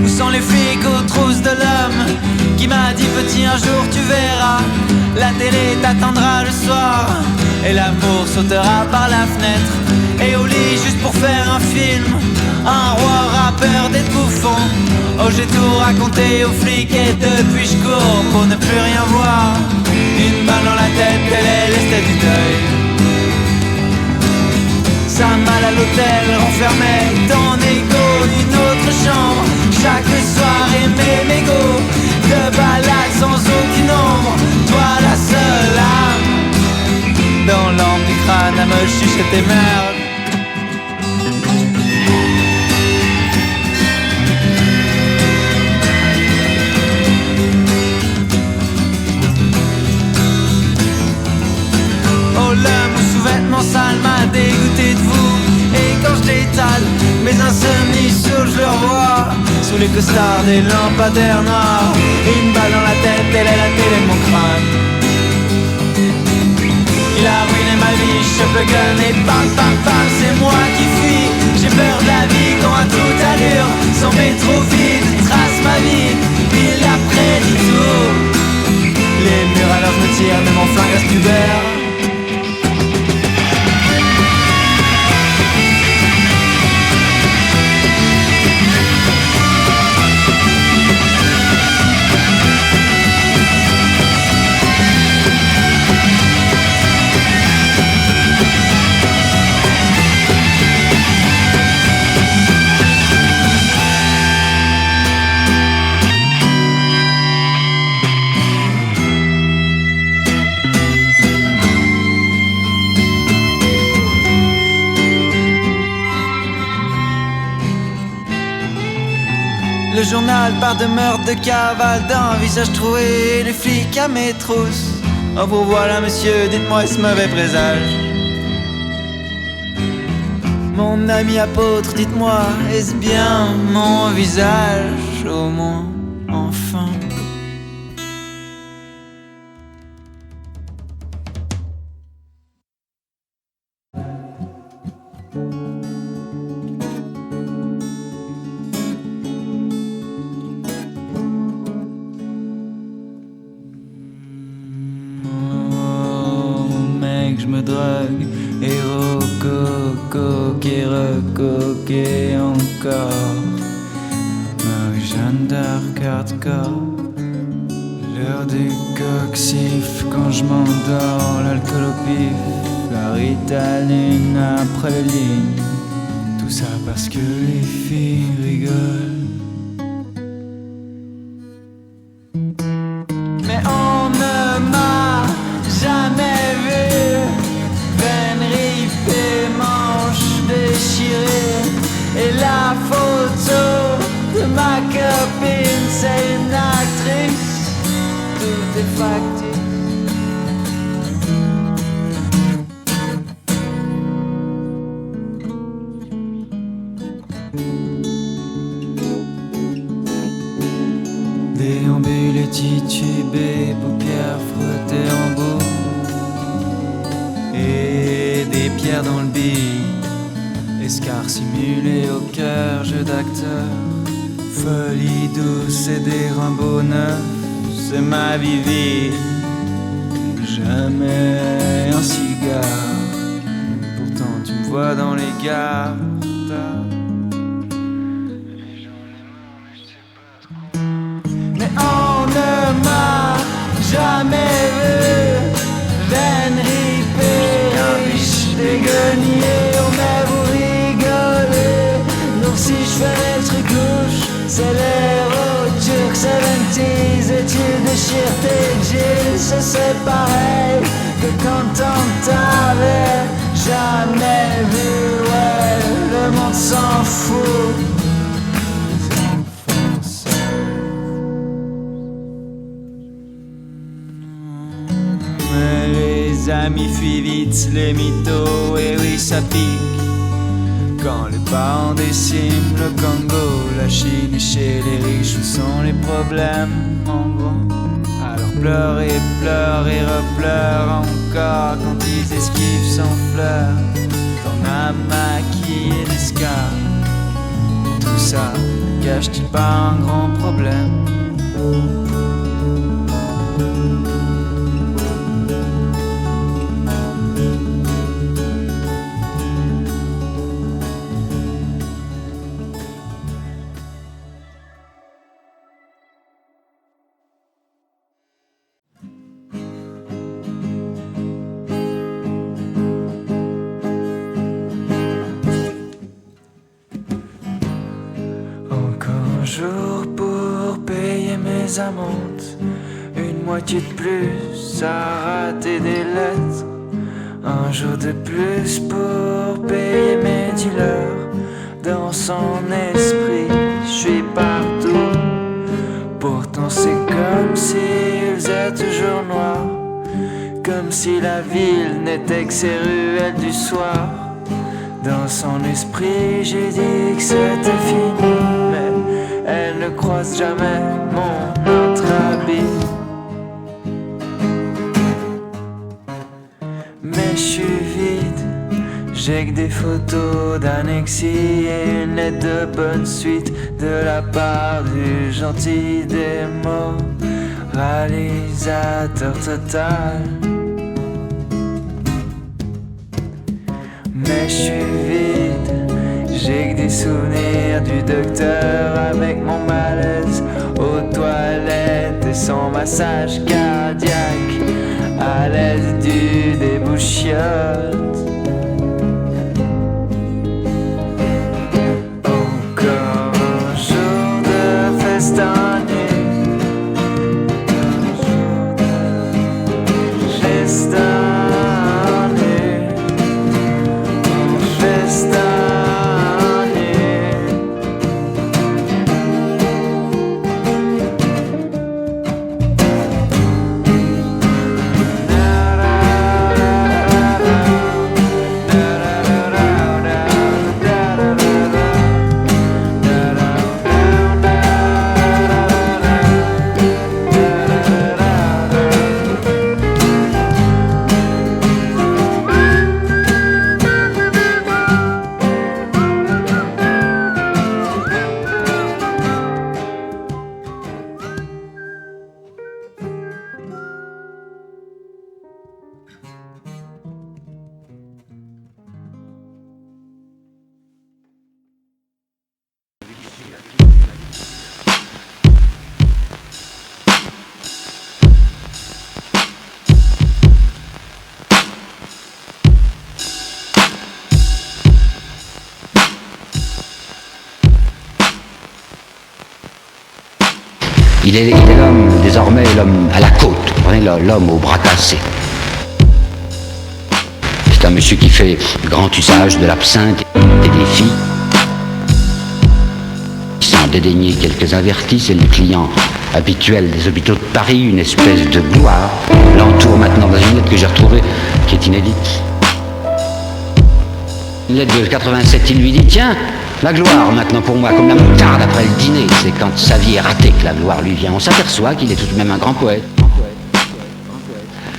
Où sont les flics aux trousses de l'homme qui m'a dit petit un jour tu verras, la télé t'attendra le soir et l'amour sautera par la fenêtre. Et au lit juste pour faire un film, un roi rappeur d'être bouffon. Oh j'ai tout raconté aux flics et depuis je cours pour ne plus rien voir. Une balle dans la tête, elle est l'esthète du deuil. Sa malle à l'hôtel renfermait ton ego, une autre chambre. Chaque soirée mes mégots de balade sans aucune ombre. Toi la seule âme dans l'ambre du crâne à me chuchoter merde. Oh l'homme aux sous-vêtements sales m'a dégoûté de vous. Et quand je détale mes insomnies sourds, je le revois sous les costards des lampadaires noirs. Une balle dans la tête, elle est la télé de mon crâne. Il a ruiné ma vie, chope le gun et bam bam bam, c'est moi qui fuis. J'ai peur de la vie quand à toute allure, sans métro vide, trace ma vie, il après du tout. Les murs alors je me tire, mais mon flingue reste pubère. Le journal part de meurtre, de cavale, d'un visage troué, les flics à mes trousses. Oh vous voilà monsieur, dites-moi ce mauvais présage. Mon ami apôtre, dites-moi, est-ce bien mon visage au moins, enfin? Je me drogue et recoquer encore. Jeanne d'Arc hardcore. L'heure du coq siffle quand je m'endors. L'alcool au pif, la Ritaline après les lignes. Tout ça parce que les filles rigolent. Mais on ne m'a jamais vu veine ripée, manche déchirée. Et la photo de ma copine, c'est une actrice. Tout est factice. Déambulé, titubé, paupières frottées en bout. Et des pierres dans le bide, escarres simulés au cœur, jeu d'acteur. Folie douce et des Rimbaud neufs, c'est ma vie vide. Jamais un cigare, pourtant tu me vois dans les gares. Mais on ne m'a jamais vu veine ripée, riche déguenier. On met vous rigoler. Donc si je fais le truc louche, c'est l'héros turc 70s. Et tu déchires tes jeans, c'est pareil que quand on t'avait jamais vu. Ouais, le monde s'en fout. Mais les amis fuient vite les mythos, et oui ça pique. Quand les parents déciment le Congo, la Chine et chez les riches, où sont les problèmes en gros? Alors pleure et pleure et repleure encore quand ils esquivent sans fleurs ton âme maquillée d'escar. Tout ça cache-t-il pas un grand problème? Jour pour payer mes amendes, une moitié de plus à rater des lettres, un jour de plus pour payer mes dealers. Dans son esprit, je suis partout, pourtant c'est comme s'il faisait toujours noir, comme si la ville n'était que ces ruelles du soir. Dans son esprit, j'ai dit que c'était fini, mais elle ne croise jamais mon autre habit. Mais je suis vide, j'ai que des photos d'annexie et une lettre de bonne suite de la part du gentil démo, réalisateur total. Mais je suis vide, j'ai que des souvenirs du docteur avec mon malaise aux toilettes et son massage cardiaque à l'aide du débouchiote. Encore un jour de festin. Il est l'homme, désormais l'homme à la côte, vous comprenez, l'homme au bras cassé. C'est un monsieur qui fait grand usage de l'absinthe et des filles. Sans dédaigner quelques avertis, c'est le client habituel des hôpitaux de Paris, une espèce de gloire. L'entoure maintenant dans une lettre que j'ai retrouvée, qui est inédite. Une lettre de 87, il lui dit, tiens, la gloire maintenant pour moi, comme la moutarde après le dîner, c'est quand sa vie est ratée que la gloire lui vient. On s'aperçoit qu'il est tout de même un grand poète.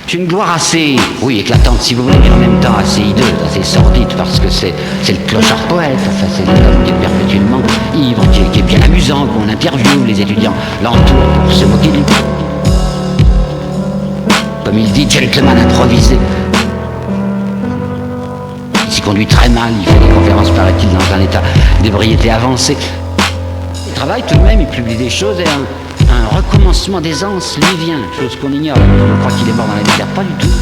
C'est une gloire assez, oui, éclatante si vous voulez, mais en même temps assez hideuse, assez sordide, parce que c'est le clochard poète, enfin c'est l'homme qui est perpétuellement ivre, qui est bien amusant, qu'on interviewe, les étudiants l'entourent pour se moquer de lui. Comme il dit, gentleman improvisé. Il s'y conduit très mal, il fait des conférences, paraît-il, dans un état d'ébriété avancé. Il travaille tout de même, il publie des choses et un recommencement d'aisance lui vient, chose qu'on ignore. Je crois qu'il est mort dans la misère, pas du tout.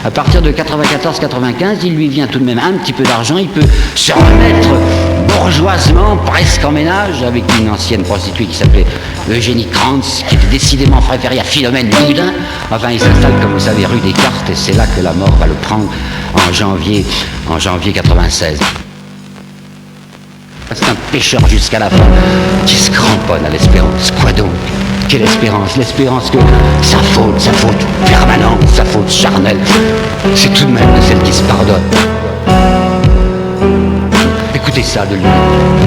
À partir de 94-95, il lui vient tout de même un petit peu d'argent, il peut se remettre bourgeoisement, presque en ménage, avec une ancienne prostituée qui s'appelait Eugénie Krantz, qui était décidément préférée à Philomène Boudin. Enfin, il s'installe, comme vous savez, rue Descartes, et c'est là que la mort va le prendre en janvier 96. C'est un pécheur jusqu'à la fin, qui se cramponne à l'espérance. Quoi donc? Quelle espérance? L'espérance que sa faute permanente, sa faute charnelle, c'est tout de même celle qui se pardonne. écoutez ça de lui.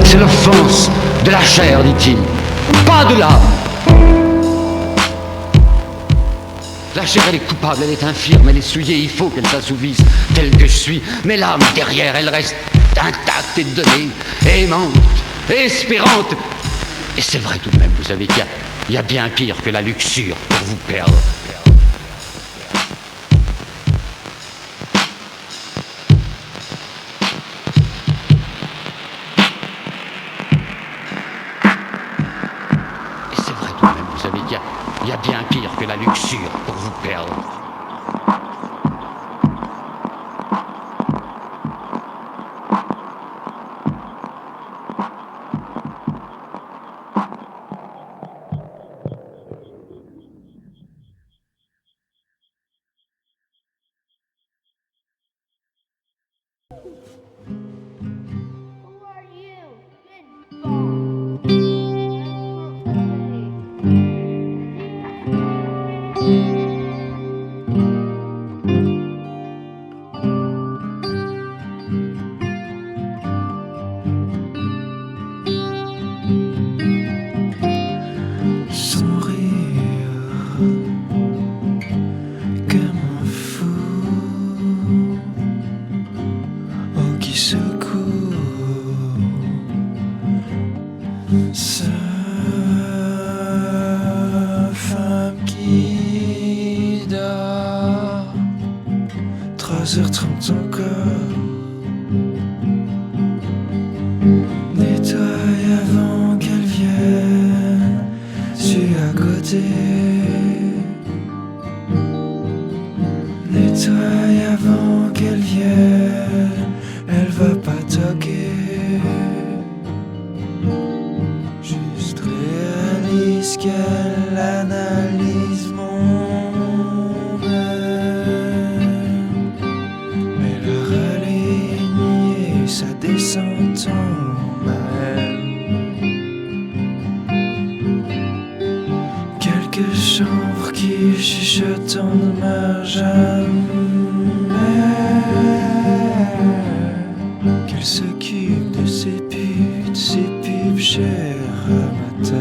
C'est l'offense de la chair, dit-il, pas de l'âme. La chair, elle est coupable, elle est infirme, elle est souillée, il faut qu'elle s'assouvisse telle que je suis. Mais l'âme, derrière, elle reste intacte et donnée, aimante, espérante. Et c'est vrai tout de même, vous savez qu'il y a bien pire que la luxure pour vous perdre. Et c'est vrai tout de même, vous savez qu'il y a bien pire que la luxure pour vous perdre. Who are you? Good ball. Son rire comme un fou, oh qui secoue sa femme qui dort. 3h30 encore, nettoie avant qu'elle vienne. Je suis à côté, nettoie avant qu'elle vienne. Elle va pas toquer, juste réalise qu'elle analyse mon âme. Elle a raligné sa descente en mal. Quelques chambres qui chuchotent en marge à qu'elle s'occupe de ses pubs chères à ma tête.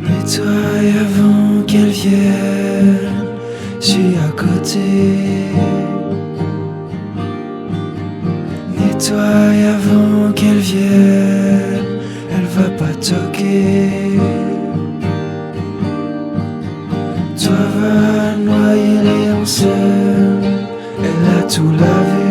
Nettoie avant qu'elle vienne, je suis à côté. Nettoie avant qu'elle vienne, elle va pas toquer. Toi va noyer les ancêtres, elle a tout lavé.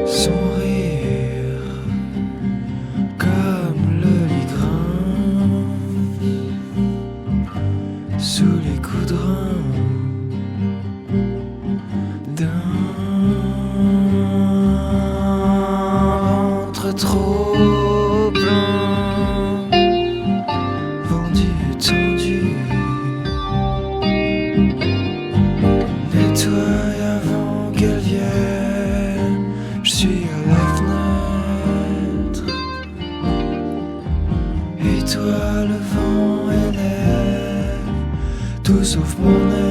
Son rire comme le migrin sous les coups de rein d'un ventre trop plein, vendu, tendu. Nettoie avant qu'elle vienne, je suis à la fenêtre. Et toi le vent élève tout sauf mon âme.